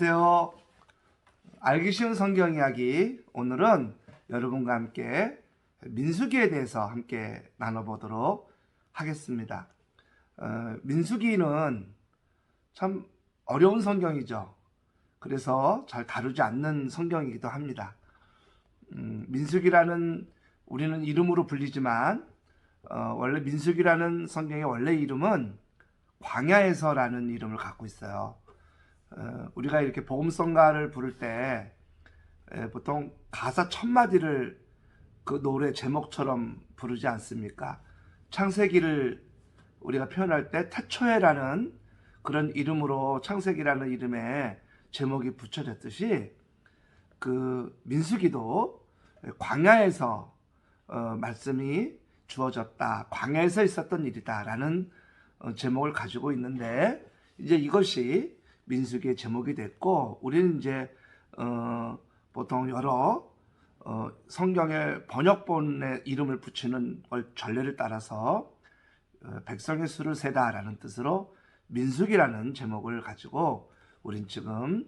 안녕하세요. 알기 쉬운 성경 이야기, 오늘은 여러분과 함께 민수기에 대해서 함께 나눠보도록 하겠습니다. 민수기는 참 어려운 성경이죠. 그래서 잘 다루지 않는 성경이기도 합니다. 민수기라는 우리는 이름으로 불리지만 원래 민수기라는 성경의 원래 이름은 광야에서라는 이름을 갖고 있어요. 우리가 이렇게 복음성가를 부를 때 보통 가사 첫 마디를 그 노래 제목처럼 부르지 않습니까? 창세기를 우리가 표현할 때 태초에라는 그런 이름으로 창세기라는 이름에 제목이 붙여졌듯이 그 민수기도 광야에서 말씀이 주어졌다, 광야에서 있었던 일이다 라는 제목을 가지고 있는데, 이제 이것이 민수기의 제목이 됐고, 우리는 이제 보통 여러 성경의 번역본의 이름을 붙이는 전례를 따라서 백성의 수를 세다라는 뜻으로 민수기라는 제목을 가지고 우린 지금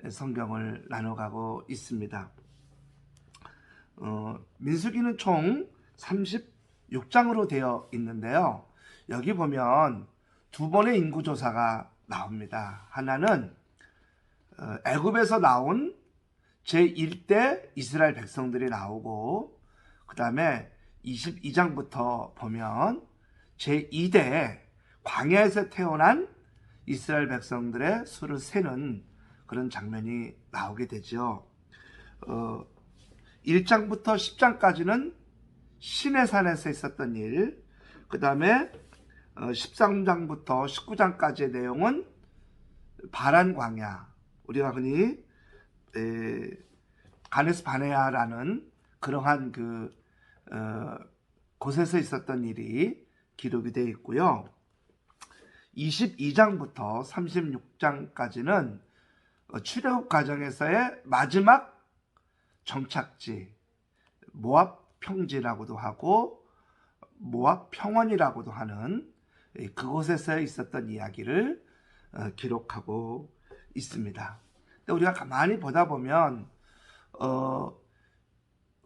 성경을 나눠가고 있습니다. 민수기는 총 36장으로 되어 있는데요. 여기 보면 두 번의 인구조사가 나옵니다. 하나는 애굽에서 나온 제1대 이스라엘 백성들이 나오고, 그 다음에 22장부터 보면 제2대 광야에서 태어난 이스라엘 백성들의 수를 세는 그런 장면이 나오게 되죠. 1장부터 10장까지는 시내산에서 있었던 일, 그 다음에 13장부터 19장까지의 내용은 바란 광야, 우리가 흔히 가네스 바네아라는 그러한 곳에서 있었던 일이 기록이 되어 있고요. 22장부터 36장까지는 출애굽 과정에서의 마지막 정착지, 모압 평지라고도 하고 모압 평원이라고도 하는 그곳에서 있었던 이야기를 기록하고 있습니다. 근데 우리가 가만히 보다 보면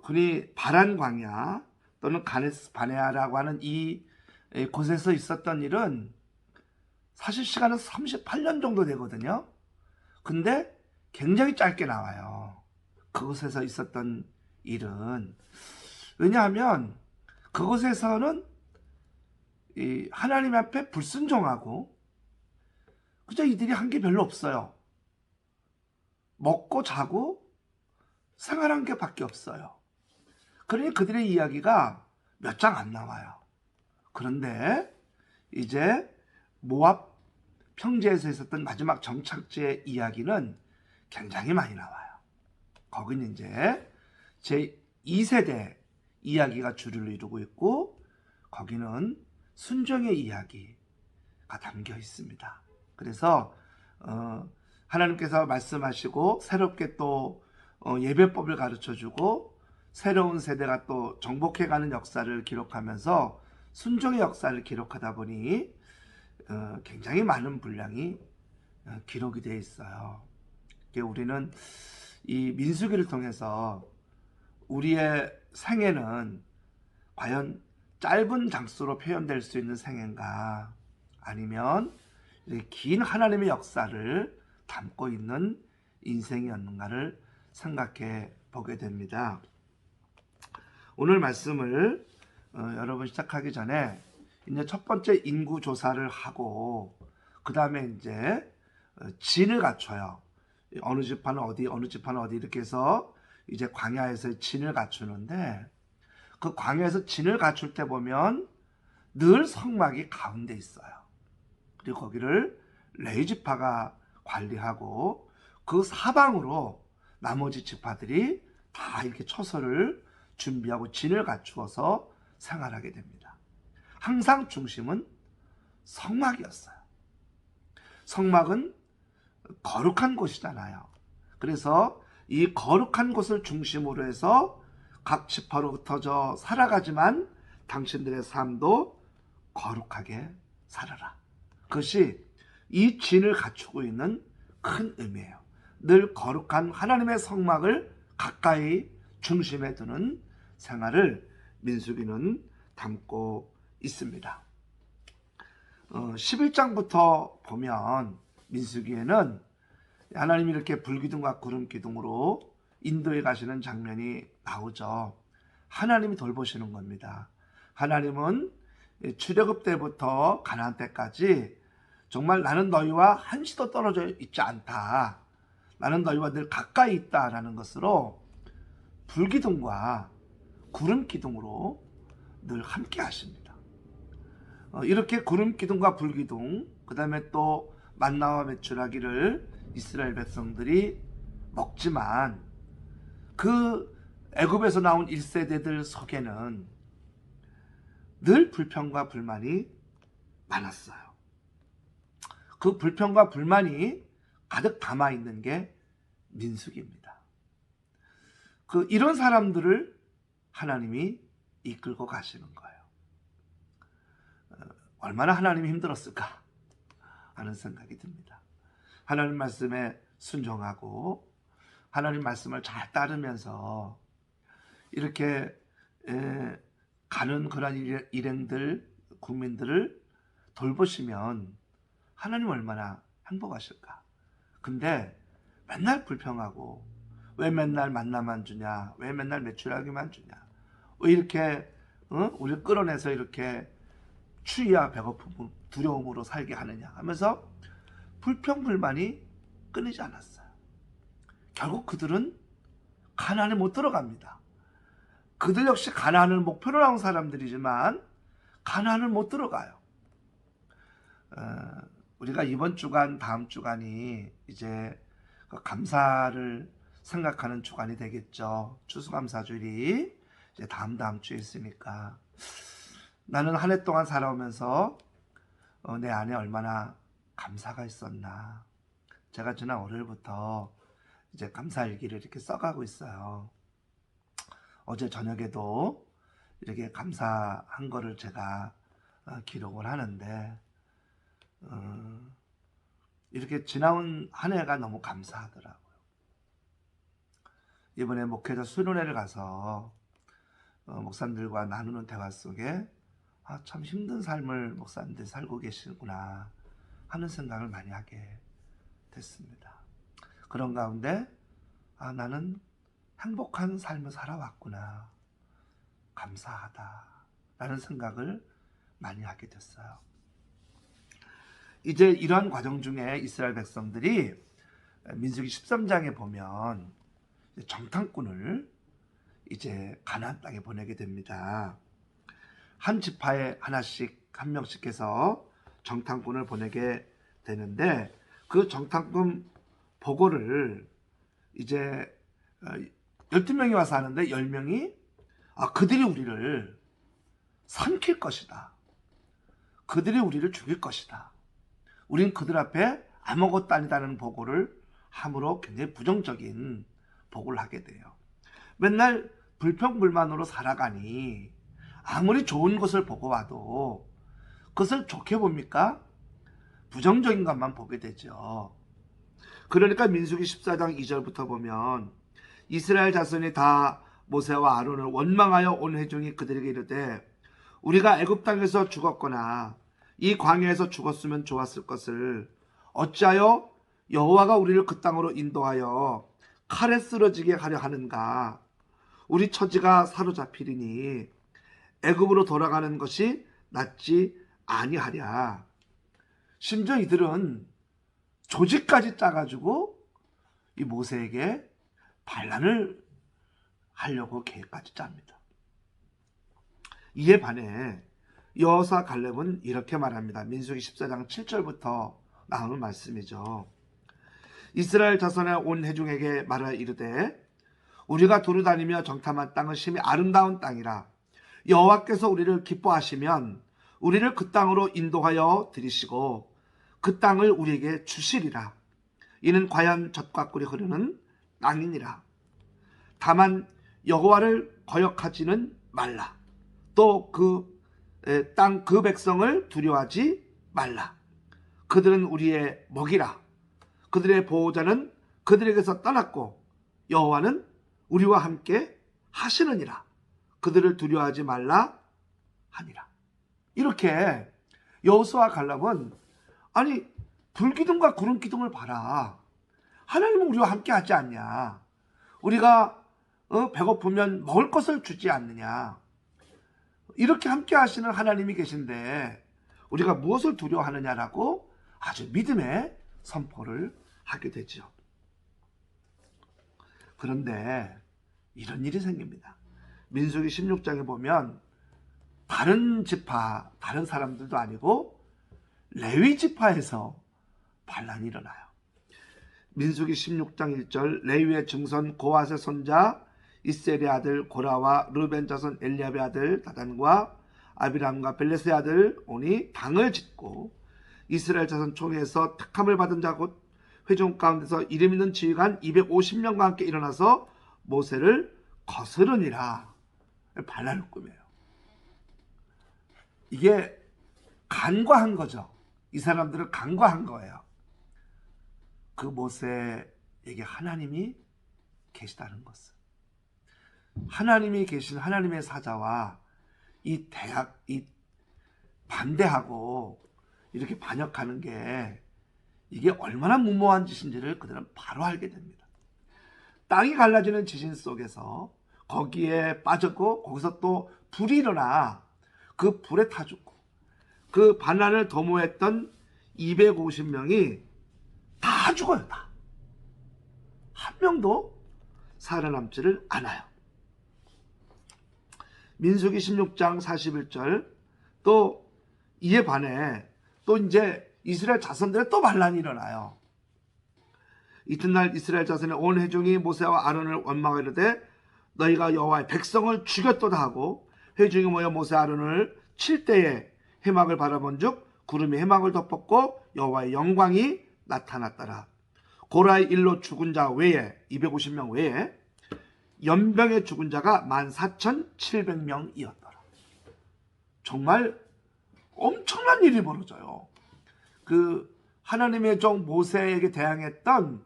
흔히 바란 광야 또는 가네스 바네아라고 하는 이 곳에서 있었던 일은 사실 시간은 38년 정도 되거든요. 근데 굉장히 짧게 나와요. 그곳에서 있었던 일은. 왜냐하면 그곳에서는 이 하나님 앞에 불순종하고 그저 이들이 한 게 별로 없어요. 먹고 자고 생활한 게 밖에 없어요. 그러니 그들의 이야기가 몇 장 안 나와요. 그런데 이제 모압 평지에서 있었던 마지막 정착지의 이야기는 굉장히 많이 나와요. 거기는 이제 제2세대 이야기가 주를 이루고 있고, 거기는 순종의 이야기가 담겨 있습니다. 그래서 하나님께서 말씀하시고 새롭게 또 예배법을 가르쳐주고 새로운 세대가 또 정복해가는 역사를 기록하면서 순종의 역사를 기록하다 보니 굉장히 많은 분량이 기록이 되어 있어요. 우리는 이 민수기를 통해서 우리의 생애는 과연 짧은 장수로 표현될 수 있는 생애인가, 아니면 긴 하나님의 역사를 담고 있는 인생이었는가를 생각해 보게 됩니다. 오늘 말씀을 여러분 시작하기 전에 이제 첫 번째 인구 조사를 하고, 그 다음에 이제 진을 갖춰요. 어느 지파는 어디, 어느 지파는 어디, 이렇게 해서 이제 광야에서 진을 갖추는데, 그 광야에서 진을 갖출 때 보면 늘 성막이 가운데 있어요. 그리고 거기를 레위 지파가 관리하고, 그 사방으로 나머지 지파들이 다 이렇게 처소를 준비하고 진을 갖추어서 생활하게 됩니다. 항상 중심은 성막이었어요. 성막은 거룩한 곳이잖아요. 그래서 이 거룩한 곳을 중심으로 해서 각 지파로 흩어져 살아가지만 당신들의 삶도 거룩하게 살아라. 그것이 이 진을 갖추고 있는 큰 의미예요. 늘 거룩한 하나님의 성막을 가까이 중심에 두는 생활을 민수기는 담고 있습니다. 11장부터 보면 민수기에는 하나님이 이렇게 불기둥과 구름기둥으로 인도해 가시는 장면이 나오죠. 하나님이 돌보시는 겁니다. 하나님은 출애굽 때부터 가나안 때까지 정말 나는 너희와 한시도 떨어져 있지 않다. 나는 너희와 늘 가까이 있다라는 것으로 불기둥과 구름기둥으로 늘 함께 하십니다. 이렇게 구름기둥과 불기둥, 그 다음에 또 만나와 메추라기를 이스라엘 백성들이 먹지만 그 애굽에서 나온 1세대들 속에는 늘 불평과 불만이 많았어요. 그 불평과 불만이 가득 담아 있는 게 민수기입니다. 이런 사람들을 하나님이 이끌고 가시는 거예요. 얼마나 하나님이 힘들었을까 하는 생각이 듭니다. 하나님 말씀에 순종하고 하나님 말씀을 잘 따르면서 이렇게 가는 그런 일행들, 국민들을 돌보시면 하나님 얼마나 행복하실까. 근데 맨날 불평하고 왜 맨날 만나만 주냐, 왜 맨날 메추라기만 주냐, 왜 이렇게 우리를 끌어내서 이렇게 추위와 배고픔, 두려움으로 살게 하느냐 하면서 불평불만이 끊이지 않았어요. 결국 그들은 가나안에 못 들어갑니다. 그들 역시 가나안을 목표로 나온 사람들이지만 가나안을 못 들어가요. 우리가 이번 주간, 다음 주간이 이제 감사를 생각하는 주간이 되겠죠. 추수감사주일이 이제 다음 주에 있으니까 나는 한 해 동안 살아오면서 내 안에 얼마나 감사가 있었나. 제가 지난 월요일부터 이제 감사일기를 이렇게 써가고 있어요. 어제 저녁에도 이렇게 감사한 거를 제가 기록을 하는데 이렇게 지나온 한 해가 너무 감사하더라고요. 이번에 목회자 수련회를 가서 목사님들과 나누는 대화 속에 참 힘든 삶을 목사님들이 살고 계시구나 하는 생각을 많이 하게 됐습니다. 그런 가운데 나는 행복한 삶을 살아왔구나, 감사하다 라는 생각을 많이 하게 됐어요. 이제 이러한 과정 중에 이스라엘 백성들이 민수기 13장에 보면 정탐꾼을 이제 가나안 땅에 보내게 됩니다. 한 지파에 하나씩 한 명씩 해서 정탐꾼을 보내게 되는데 그 정탐꾼 보고를 이제 12명이 와서 하는데 10명이 그들이 우리를 삼킬 것이다. 그들이 우리를 죽일 것이다. 우린 그들 앞에 아무것도 아니다는 보고를 함으로 굉장히 부정적인 보고를 하게 돼요. 맨날 불평불만으로 살아가니 아무리 좋은 것을 보고 와도 그것을 좋게 봅니까? 부정적인 것만 보게 되죠. 그러니까 민수기 14장 2절부터 보면 이스라엘 자손이 다 모세와 아론을 원망하여 온 회중이 그들에게 이르되 우리가 애굽 땅에서 죽었거나 이 광야에서 죽었으면 좋았을 것을 어찌하여 여호와가 우리를 그 땅으로 인도하여 칼에 쓰러지게 하려 하는가. 우리 처지가 사로잡히리니 애굽으로 돌아가는 것이 낫지 아니하랴. 심지어 이들은 조직까지 짜가지고 이 모세에게 반란을 하려고 계획까지 짭니다. 이에 반해 여호수아 갈렙은 이렇게 말합니다. 민수기 14장 7절부터 나오는 말씀이죠. 이스라엘 자손의 온 회중에게 말하여 이르되 우리가 두루 다니며 정탐한 땅은 심히 아름다운 땅이라. 여호와께서 우리를 기뻐하시면 우리를 그 땅으로 인도하여 들이시고 그 땅을 우리에게 주시리라. 이는 과연 젖과 꿀이 흐르는 땅이니라. 다만 여호와를 거역하지는 말라. 또 그 땅 그 백성을 두려워하지 말라. 그들은 우리의 먹이라. 그들의 보호자는 그들에게서 떠났고 여호와는 우리와 함께 하시느니라. 그들을 두려워하지 말라 하니라. 이렇게 여호수아와 갈렙은 아니 불기둥과 구름기둥을 봐라. 하나님은 우리와 함께 하지 않냐. 우리가 배고프면 먹을 것을 주지 않느냐. 이렇게 함께 하시는 하나님이 계신데 우리가 무엇을 두려워하느냐라고 아주 믿음의 선포를 하게 되죠. 그런데 이런 일이 생깁니다. 민수기 16장에 보면 다른 지파, 다른 사람들도 아니고 레위 지파에서 반란이 일어나요. 민수기 16장 1절 레위의 증손 고핫의 손자 이셀의 아들 고라와 르벤 자손 엘리압의 아들 다단과 아비람과 벨렛의 아들 온이 당을 짓고 이스라엘 자손 총회에서 택함을 받은 자 곧 회중 가운데서 이름 있는 지휘관 250명과 함께 일어나서 모세를 거스르니라. 반란을 꾸며요. 이게 간과한 거죠. 이 사람들을 간과한 거예요. 그 모세에게 하나님이 계시다는 것을. 하나님이 계신 하나님의 사자와 이 반대하고 이렇게 반역하는 게 이게 얼마나 무모한 짓인지를 그들은 바로 알게 됩니다. 땅이 갈라지는 지진 속에서 거기에 빠졌고 거기서 또 불이 일어나 그 불에 타 죽고 그 반란을 도모했던 250명이 다 죽어요. 다. 한 명도 살아남지를 않아요. 민수기 16장 41절 또 이에 반해 또 이제 이스라엘 자손들의 또 반란이 일어나요. 이튿날 이스라엘 자손의 온 회중이 모세와 아론을 원망하려되 너희가 여호와의 백성을 죽였도다 하고 회중이 모여 모세 아론을 칠 때에 해막을 바라본즉 구름이 해막을 덮었고 여호와의 영광이 나타났더라. 고라의 일로 죽은 자 외에 250명 외에 연병에 죽은 자가 14,700명이었더라. 정말 엄청난 일이 벌어져요. 그 하나님의 종 모세에게 대항했던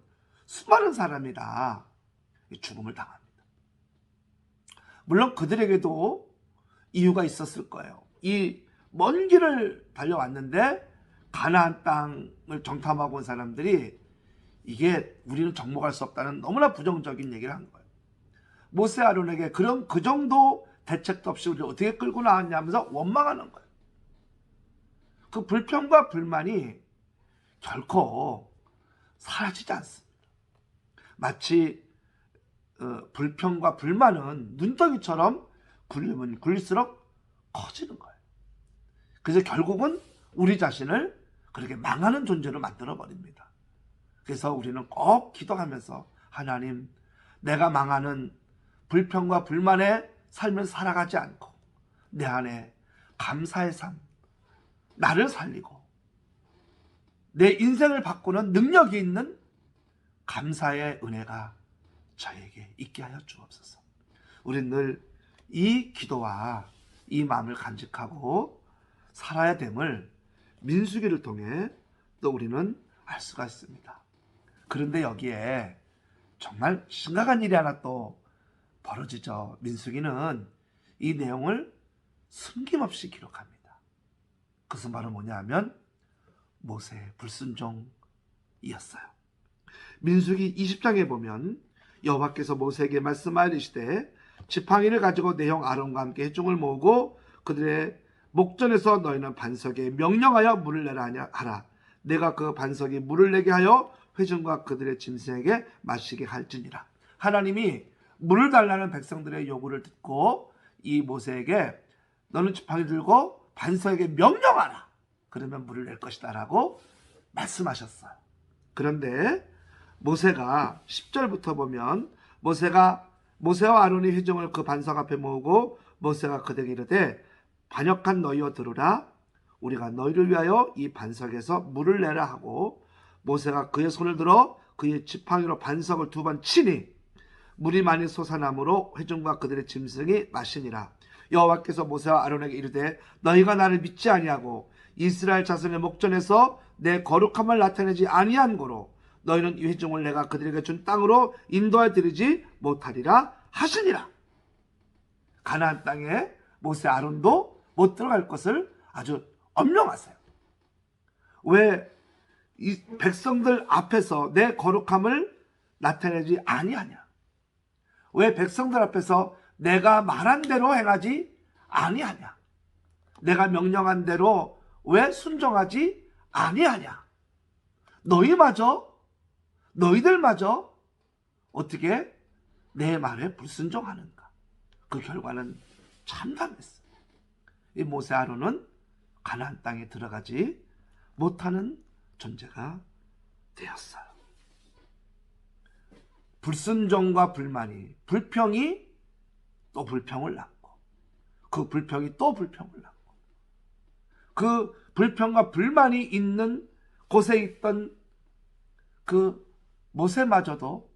수많은 사람이 다 죽음을 당합니다. 물론 그들에게도 이유가 있었을 거예요. 이 먼 길을 달려왔는데 가나안 땅을 정탐하고 온 사람들이 이게 우리는 정복할 수 없다는 너무나 부정적인 얘기를 한 거예요. 모세 아론에게 그 정도 대책도 없이 우리를 어떻게 끌고 나왔냐면서 원망하는 거예요. 그 불평과 불만이 결코 사라지지 않습니다. 마치 불평과 불만은 눈덩이처럼 굴리면 굴릴수록 커지는 거예요. 그래서 결국은 우리 자신을 그렇게 망하는 존재로 만들어버립니다. 그래서 우리는 꼭 기도하면서 하나님, 내가 망하는 불평과 불만의 삶을 살아가지 않고 내 안에 감사의 삶, 나를 살리고 내 인생을 바꾸는 능력이 있는 감사의 은혜가 저에게 있게 하여 주옵소서. 우리는 늘 이 기도와 이 마음을 간직하고 살아야 됨을 민수기를 통해 또 우리는 알 수가 있습니다. 그런데 여기에 정말 심각한 일이 하나 또 벌어지죠. 민수기는 이 내용을 숨김없이 기록합니다. 그것은 바로 뭐냐 하면 모세의 불순종이었어요. 민수기 20장에 보면 여호와께서 모세에게 말씀하시되 지팡이를 가지고 내 형 아론과 함께 회중을 모으고 그들의 목전에서 너희는 반석에 명령하여 물을 내라 하라. 내가 그 반석이 물을 내게 하여 회중과 그들의 짐승에게 마시게 할지니라. 하나님이 물을 달라는 백성들의 요구를 듣고 이 모세에게 너는 지팡이 들고 반석에게 명령하라. 그러면 물을 낼 것이다 라고 말씀하셨어요. 그런데 모세가 10절부터 보면 모세와 아론이 회중을 그 반석 앞에 모으고 모세가 그들에게 이르되 반역한 너희여 들으라. 우리가 너희를 위하여 이 반석에서 물을 내라 하고 모세가 그의 손을 들어 그의 지팡이로 반석을 2번 치니 물이 많이 솟아나므로 회중과 그들의 짐승이 마시니라. 여호와께서 모세와 아론에게 이르되 너희가 나를 믿지 아니하고 이스라엘 자손의 목전에서 내 거룩함을 나타내지 아니한 고로 너희는 이 회중을 내가 그들에게 준 땅으로 인도하여 드리지 못하리라 하시니라. 가나안 땅에 모세 아론도 못 들어갈 것을 아주 엄명하세요. 왜 이 백성들 앞에서 내 거룩함을 나타내지 아니하냐? 왜 백성들 앞에서 내가 말한 대로 행하지 아니하냐? 내가 명령한 대로 왜 순종하지 아니하냐? 너희들마저 어떻게 내 말에 불순종하는가? 그 결과는 참담했어. 이 모세 아론은 가나안 땅에 들어가지 못하는 존재가 되었어요. 불순종과 불만이, 불평이 또 불평을 낳고, 그 불평이 또 불평을 낳고, 그 불평과 불만이 있는 곳에 있던 그 모세마저도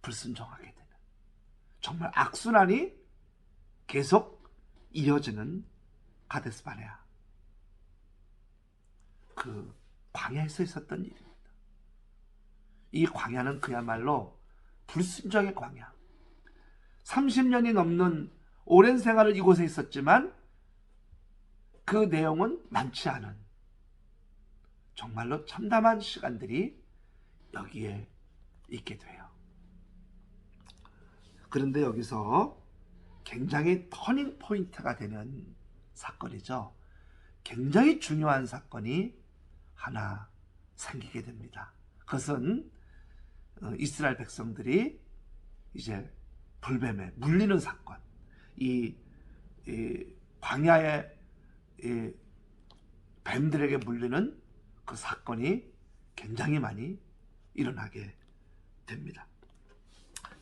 불순종하게 되는, 정말 악순환이 계속 이어지는 가데스 바네아, 그 광야에서 있었던 일입니다. 이 광야는 그야말로 불순종의 광야. 30년이 넘는 오랜 생활을 이곳에 있었지만 그 내용은 많지 않은, 정말로 참담한 시간들이 여기에 있게 돼요. 그런데 여기서 굉장히 터닝 포인트가 되는 사건이죠. 굉장히 중요한 사건이 하나 생기게 됩니다. 그것은 이스라엘 백성들이 이제 불뱀에 물리는 사건, 이 광야의 뱀들에게 물리는 그 사건이 굉장히 많이 일어나게 됩니다.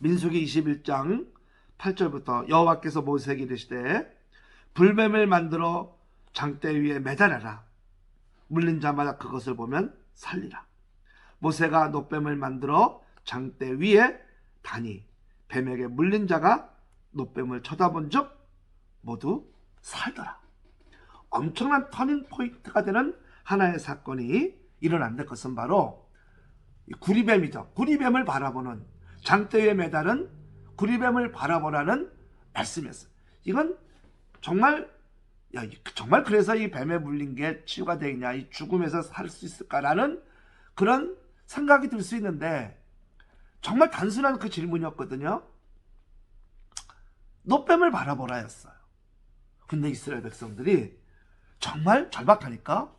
민수기 21장 8절부터 여호와께서 모세에게 이르시되 불뱀을 만들어 장대 위에 매달아라. 물린 자마다 그것을 보면 살리라. 모세가 놋뱀을 만들어 장대 위에 다니 뱀에게 물린 자가 놋뱀을 쳐다본 즉 모두 살더라. 엄청난 터닝 포인트가 되는 하나의 사건이 일어난다. 그것은 바로 구리뱀이죠. 구리뱀을 바라보는, 장대 위에 매달은 구리뱀을 바라보라는 말씀이었어요. 이건 정말 그래서 이 뱀에 물린 게 치유가 되겠냐, 이 죽음에서 살 수 있을까라는 그런 생각이 들 수 있는데, 정말 단순한 그 질문이었거든요. 놋뱀을 바라보라였어요. 근데 이스라엘 백성들이 정말 절박하니까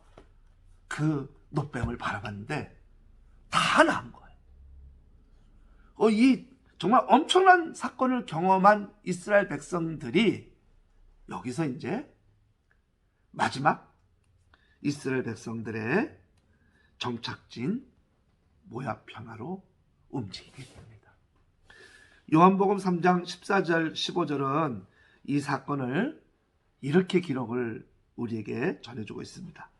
그 놋뱀을 바라봤는데 다 나은 거예요. 이 정말 엄청난 사건을 경험한 이스라엘 백성들이 여기서 이제 마지막 이스라엘 백성들의 정착지인 모압 평화로 움직이게 됩니다. 요한복음 3장 14절 15절은 이 사건을 이렇게 기록을 우리에게 전해주고 있습니다.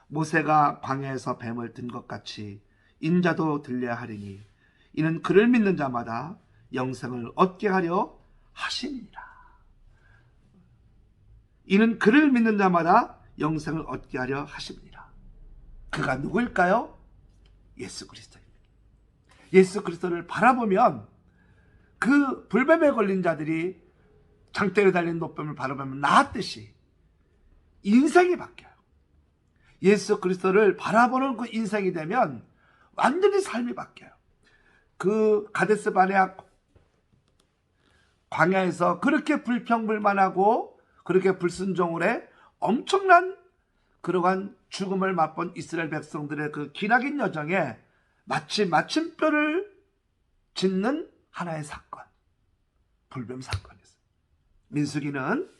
모세가 광야에서 뱀을 든 것 같이 인자도 들려야 하리니 이는 그를 믿는 자마다 영생을 얻게 하려 하시니라. 이는 그를 믿는 자마다 영생을 얻게 하려 하십니다. 그가 누구일까요? 예수 그리스도입니다. 예수 그리스도를 바라보면 그 불뱀에 걸린 자들이 장대에 달린 놋뱀을 바라보면 나았듯이 인생이 바뀌어요. 예수 그리스도를 바라보는 그 인생이 되면 완전히 삶이 바뀌어요. 그 가데스 바네아 광야에서 그렇게 불평불만하고 그렇게 불순종을 해 엄청난 그러한 죽음을 맛본 이스라엘 백성들의 그 기나긴 여정에 마치 마침표를 짓는 하나의 사건, 불뱀 사건이었어요. 민수기는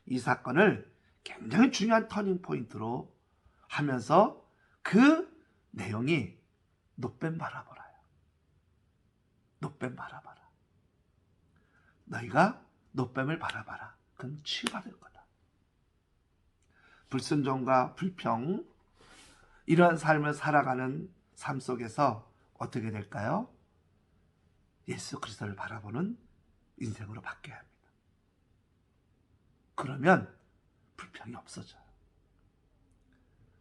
이 사건을 굉장히 중요한 터닝 포인트로 하면서 그 내용이 놋뱀 바라보라요. 놋뱀 바라봐라. 너희가 놋뱀을 바라봐라. 그럼 치유받을 거다. 불순종과 불평, 이러한 삶을 살아가는 삶 속에서 어떻게 될까요? 예수 그리스도를 바라보는 인생으로 바뀌어야 합니다. 그러면 불평이 없어져요.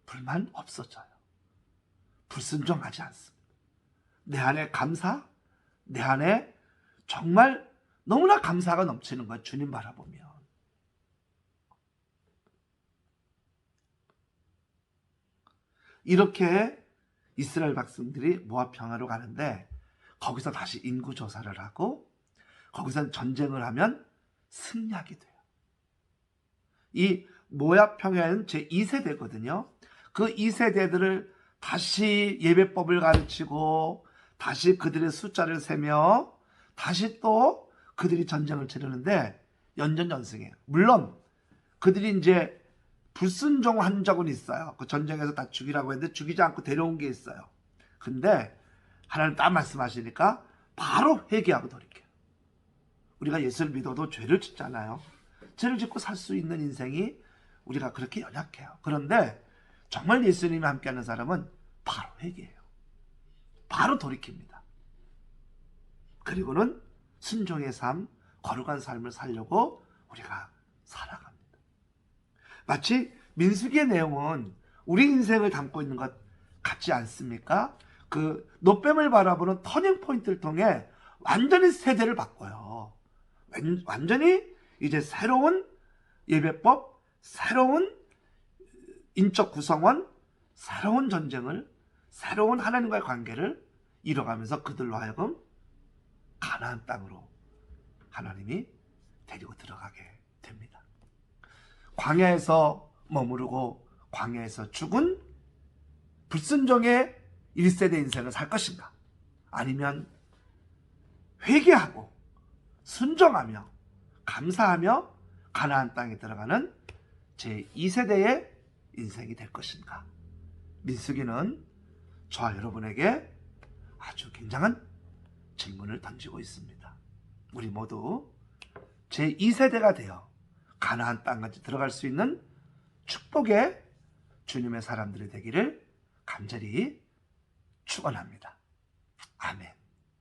불만 없어져요. 불순종하지 않습니다. 내 안에 감사, 내 안에 정말 너무나 감사가 넘치는 거야. 주님 바라보면. 이렇게 이스라엘 백성들이 모압 평화로 가는데 거기서 다시 인구 조사를 하고 거기서 전쟁을 하면 승리하게 돼요. 이 모압 평야는 제2세대거든요. 그 2세대들을 다시 예배법을 가르치고 다시 그들의 숫자를 세며 다시 또 그들이 전쟁을 치르는데 연전연승해요. 물론 그들이 이제 불순종한 적은 있어요. 그 전쟁에서 다 죽이라고 했는데 죽이지 않고 데려온 게 있어요. 근데 하나님 딱 말씀하시니까 바로 회개하고 돌이켜요. 우리가 예수를 믿어도 죄를 짓잖아요. 죄를 짓고 살 수 있는 인생이 우리가 그렇게 연약해요. 그런데 정말 예수님이 함께하는 사람은 바로 회개해요. 바로 돌이킵니다. 그리고는 순종의 삶, 거룩한 삶을 살려고 우리가 살아갑니다. 마치 민수기의 내용은 우리 인생을 담고 있는 것 같지 않습니까? 그 노뱀을 바라보는 터닝 포인트를 통해 완전히 세대를 바꿔요. 완전히 이제 새로운 예배법, 새로운 인적 구성원, 새로운 전쟁을, 새로운 하나님과의 관계를 이뤄가면서 그들로 하여금 가나안 땅으로 하나님이 데리고 들어가게 됩니다. 광야에서 머무르고 광야에서 죽은 불순종의 1세대 인생을 살 것인가? 아니면 회개하고 순종하며 감사하며 가나안 땅에 들어가는 제2세대의 인생이 될 것인가? 민수기는 저와 여러분에게 아주 굉장한 질문을 던지고 있습니다. 우리 모두 제2세대가 되어 가나안 땅까지 들어갈 수 있는 축복의 주님의 사람들이 되기를 간절히 축원합니다. 아멘.